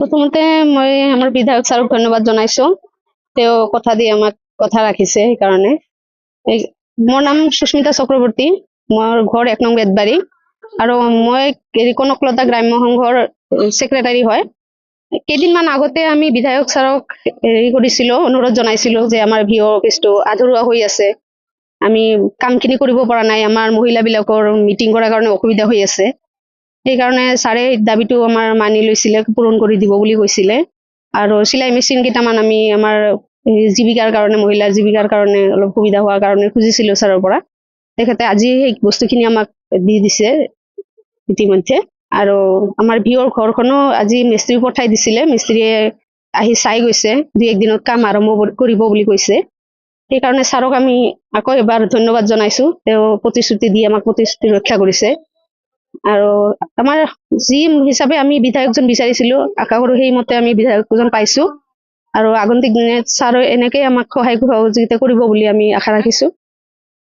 প্ৰথমতে মই আমাৰ বিধায়ক ছাৰক ধন্যবাদ জনাইছো। তেওঁ কথা দি আমাক কথা ৰাখিছে সেইকাৰণে। মোৰ নাম সুস্মিতা চক্ৰৱৰ্তী, মোৰ ঘৰ 1 নং বেতবাৰী আৰু মই কনকলতা গ্ৰাম্য সংঘৰ ছেক্ৰেটাৰী হয়। কেইদিনমান আগতে আমি বিধায়ক ছাৰক কৰিছিলো, অনুৰোধ জনাইছিলো যে আমাৰ ভিঅ অফিচটো আধৰুৱা হৈ আছে, আমি কামখিনি কৰিব পৰা নাই, আমাৰ মহিলাবিলাকৰ মিটিং কৰাৰ কাৰণে অসুবিধা হৈ আছে। সেইকাৰণে ছাৰে দাবীটো আমাৰ মানি লৈছিলে, পূৰণ কৰি দিব বুলি কৈছিলে। আৰু চিলাই মেচিন কেইটামান আমি আমাৰ জীৱিকাৰ কাৰণে, মহিলাৰ জীৱিকাৰ কাৰণে অলপ সুবিধা হোৱাৰ কাৰণে খুজিছিলো ছাৰৰ পৰা। তেখেতে আজি সেই বস্তুখিনি আমাক দি দিছে ইতিমধ্যে। আৰু আমাৰ ভিঅৰ ঘৰখনো আজি মিস্ত্ৰী পঠাই দিছিলে, মিস্ত্ৰীয়ে আহি চাই গৈছে, 2-1 দিনত কাম আৰম্ভ কৰিব বুলি কৈছে। সেইকাৰণে ছাৰক আমি আকৌ এবাৰ ধন্যবাদ জনাইছো, তেওঁ প্ৰতিশ্ৰুতি দি আমাক প্ৰতিশ্ৰুতি ৰক্ষা কৰিছে। আৰু আমাৰ যি হিচাপে আমি বিধায়কজন বিচাৰিছিলো, আশা কৰো সেইমতে আমি বিধায়কজন পাইছো। আৰু আগন্তুক দিনত ছাৰে এনেকে আমাক সহায় সহযোগিতা কৰিব বুলি আমি আশা ৰাখিছো।